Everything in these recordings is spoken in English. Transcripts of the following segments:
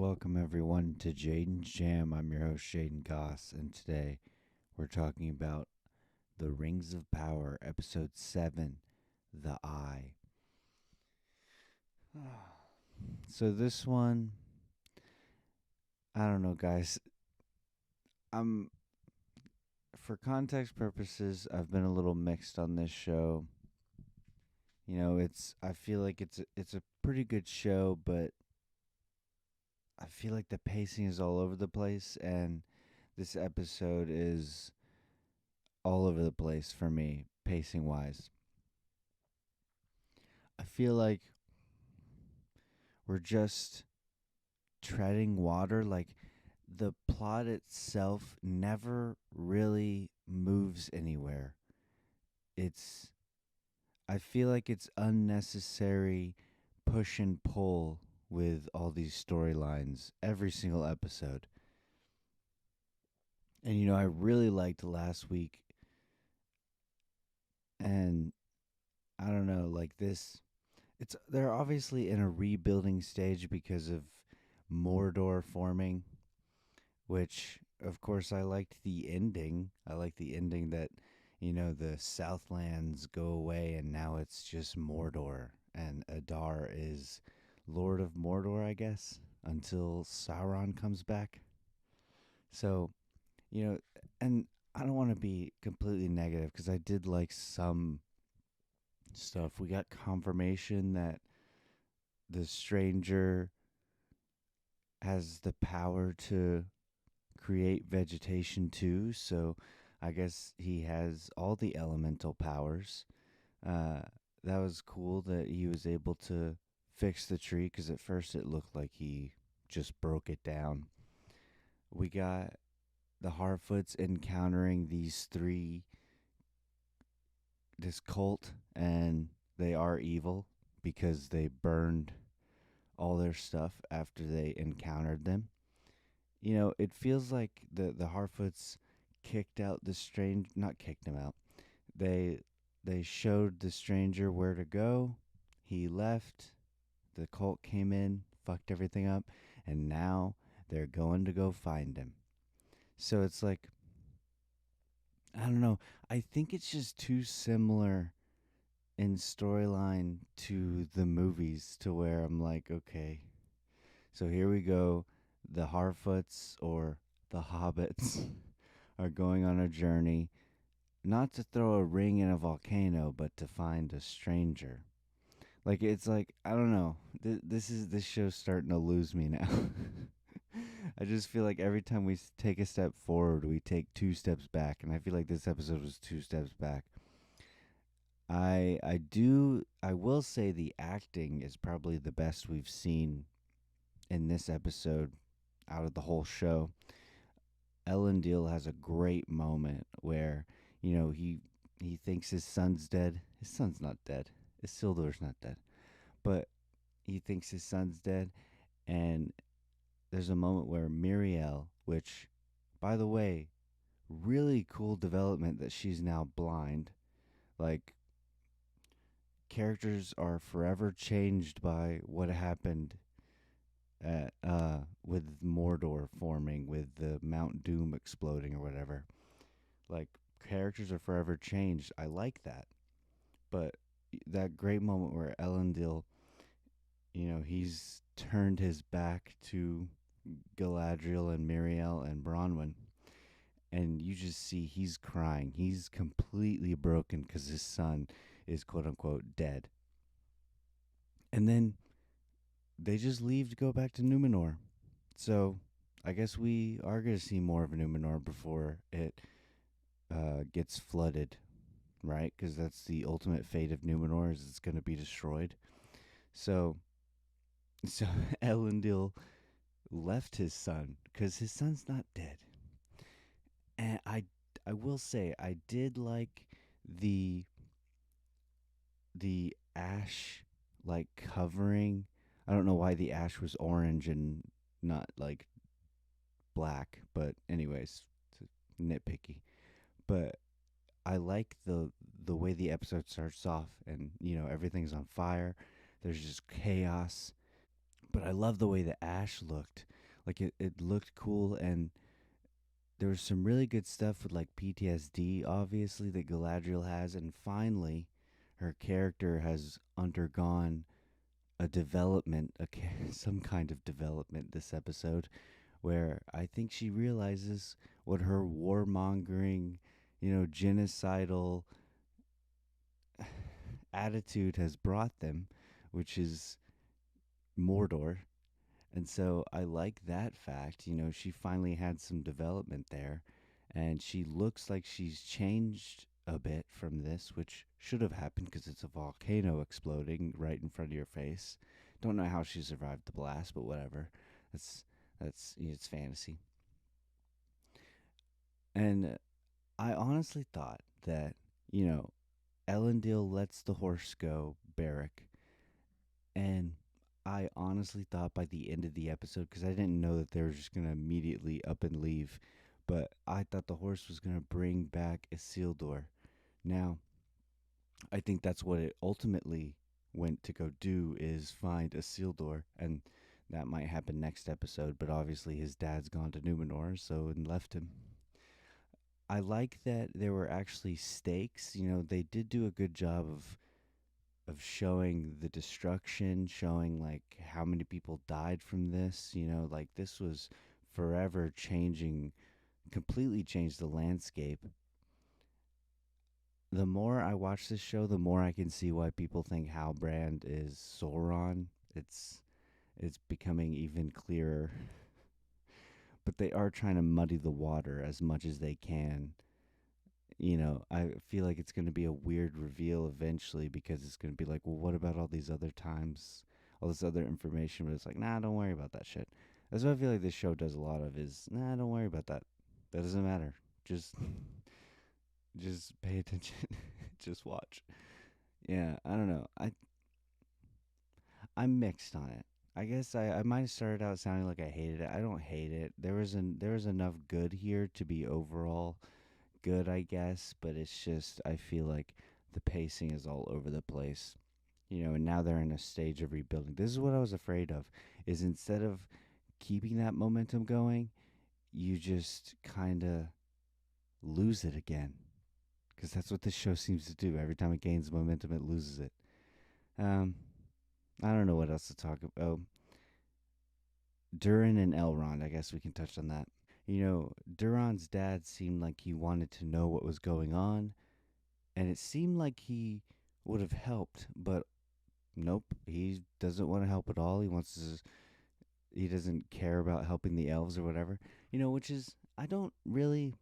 Welcome everyone to Jaden's Jam. I'm your host Jaden Goss, and today we're talking about The Rings of Power, Episode 7, The Eye. So this one, I don't know, guys. I'm For context purposes, I've been a little mixed on this show. I feel like it's a pretty good show, but I feel like the pacing is all over the place, and this episode is all over the place for me, pacing wise. I feel like we're just treading water. Like, the plot itself never really moves anywhere. It's, I feel like it's unnecessary push and pull with all these storylines every single episode. And I really liked last week, and I don't know, like this, they're obviously in a rebuilding stage because of Mordor forming, which of course I liked the ending. I like the ending that the Southlands go away and now it's just Mordor, and Adar is Lord of Mordor, I guess, until Sauron comes back. So, you know, and I don't want to be completely negative because I did like some stuff. We got confirmation that the stranger has the power to create vegetation too, so I guess he has all the elemental powers. Uh, that was cool that he was able to fix the tree because at first it looked like he just broke it down. We got the Harfoots encountering this cult, and they are evil because they burned all their stuff after they encountered them. It feels like the Harfoots kicked out the strange, not kicked him out. They they showed the stranger where to go. He left. The cult came in, fucked everything up, and now they're going to go find him. So it's like, I don't know. I think it's just too similar in storyline to the movies to where I'm like, okay, so here we go. The Harfoots, or the Hobbits, are going on a journey, not to throw a ring in a volcano, but to find a stranger. Like, it's like, I don't know. This show's starting to lose me now. I just feel like every time we take a step forward, we take two steps back, and I feel like this episode was two steps back. I will say the acting is probably the best we've seen in this episode out of the whole show. Elendil has a great moment where, he thinks his son's dead. His son's not dead. Isildur's not dead. But he thinks his son's dead, and there's a moment where Miriel, which, by the way, really cool development that she's now blind. Like, characters are forever changed by what happened with Mordor forming, with the Mount Doom exploding or whatever. Like, characters are forever changed. I like that. But that great moment where Elendil, he's turned his back to Galadriel and Miriel and Bronwyn, and you just see he's crying. He's completely broken because his son is quote unquote dead. And then they just leave to go back to Numenor. So I guess we are going to see more of Numenor before it gets flooded, right? Because that's the ultimate fate of Numenor, is it's going to be destroyed. So, so Elendil left his son because his son's not dead. And I will say I did like the the ash, like, covering. I don't know why the ash was orange and not like black, but anyways, it's nitpicky. But I like the way the episode starts off, and everything's on fire. There's just chaos. But I love the way the ash looked Like it looked cool, and there was some really good stuff with like PTSD, obviously, that Galadriel has, and finally, her character has undergone a development, some kind of development this episode, where I think she realizes what her warmongering, genocidal attitude has brought them, which is Mordor. And so I like that fact. She finally had some development there, and she looks like she's changed a bit from this, which should have happened because it's a volcano exploding right in front of your face. Don't know how she survived the blast, but whatever. That's it's fantasy. And I honestly thought that, you know, Elendil lets the horse go, Barrack, and I honestly thought by the end of the episode, because I didn't know that they were just gonna immediately up and leave, but I thought the horse was gonna bring back Isildur. Now, I think that's what it ultimately went to go do, is find Isildur, and that might happen next episode. But obviously, his dad's gone to Numenor, so and left him. I like that there were actually stakes. They did do a good job of showing the destruction, showing like how many people died from this. Like this was forever changing, completely changed the landscape. The more I watch this show, the more I can see why people think Halbrand is Sauron. It's becoming even clearer. But they are trying to muddy the water as much as they can. I feel like it's going to be a weird reveal eventually, because it's going to be like, well, what about all these other times, all this other information? But it's like, nah, don't worry about that shit. That's what I feel like this show does a lot of, is, nah, don't worry about that. That doesn't matter. Just, just pay attention. Just watch. Yeah, I don't know. I'm mixed on it. I guess I might have started out sounding like I hated it. I don't hate it. There was enough good here to be overall good, I guess, but it's just I feel like the pacing is all over the place. And now they're in a stage of rebuilding. This is what I was afraid of, is instead of keeping that momentum going, you just kind of lose it again. Because that's what this show seems to do. Every time it gains momentum, it loses it. Um, I don't know what else to talk about. Oh, Durin and Elrond. I guess we can touch on that. Duran's dad seemed like he wanted to know what was going on, and it seemed like he would have helped, but nope, he doesn't want to help at all. He doesn't care about helping the elves or whatever. Which is, I don't really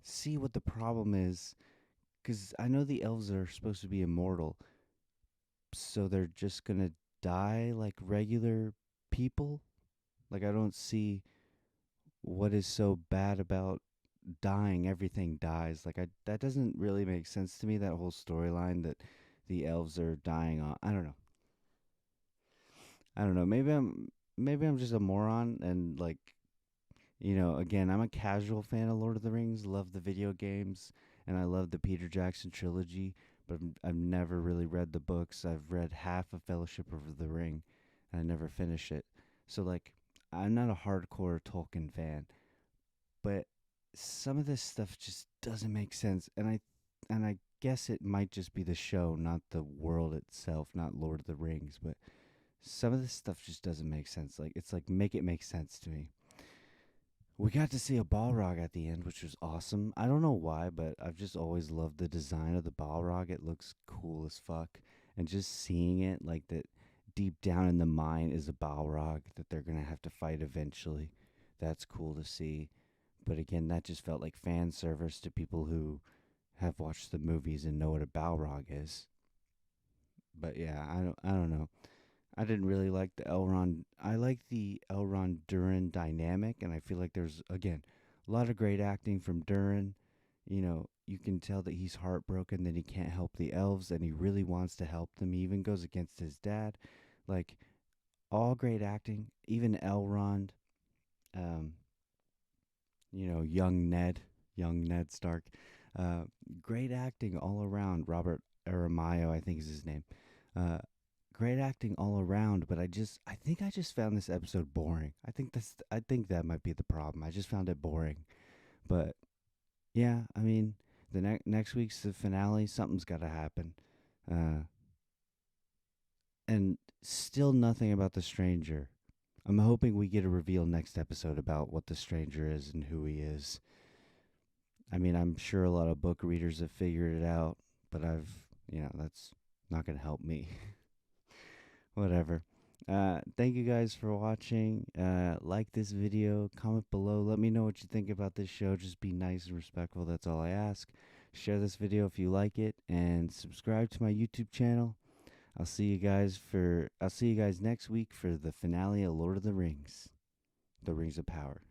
see what the problem is, cuz I know the elves are supposed to be immortal, so they're just going to die like regular people. Like I don't see what is so bad about dying. Everything dies. Like that doesn't really make sense to me, that whole storyline that the elves are dying on. I don't know. Maybe I'm just a moron, and like, again, I'm a casual fan of Lord of the Rings, love the video games, and I love the Peter Jackson trilogy, but I've never really read the books. I've read half of Fellowship of the Ring, and I never finished it. So like, I'm not a hardcore Tolkien fan, but some of this stuff just doesn't make sense, and I guess it might just be the show, not the world itself, not Lord of the Rings, but some of this stuff just doesn't make sense. Like it's like, make it make sense to me. We got to see a Balrog at the end, which was awesome. I don't know why, but I've just always loved the design of the Balrog. It looks cool as fuck. And just seeing it, like that deep down in the mine is a Balrog that they're going to have to fight eventually. That's cool to see. But again, that just felt like fan service to people who have watched the movies and know what a Balrog is. But yeah, I don't know. I didn't really like the Elrond. I like the Elrond Durin dynamic, and I feel like there's again a lot of great acting from Durin. You can tell that he's heartbroken that he can't help the elves, and he really wants to help them. He even goes against his dad. Like all great acting. Even Elrond, um, young Ned Stark. Great acting all around. Robert Aramayo, I think is his name. Uh, great acting all around, but I think I just found this episode boring. I think that might be the problem. I just found it boring. But yeah, I mean, the next week's the finale. Something's got to happen. Uh, and still nothing about the stranger. I'm hoping we get a reveal next episode about what the stranger is and who he is. I mean, I'm sure a lot of book readers have figured it out, but that's not going to help me. Whatever. Thank you guys for watching. Like this video, comment below. Let me know what you think about this show. Just be nice and respectful. That's all I ask. Share this video if you like it, and subscribe to my YouTube channel. I'll see you guys next week for the finale of Lord of the Rings, The Rings of Power.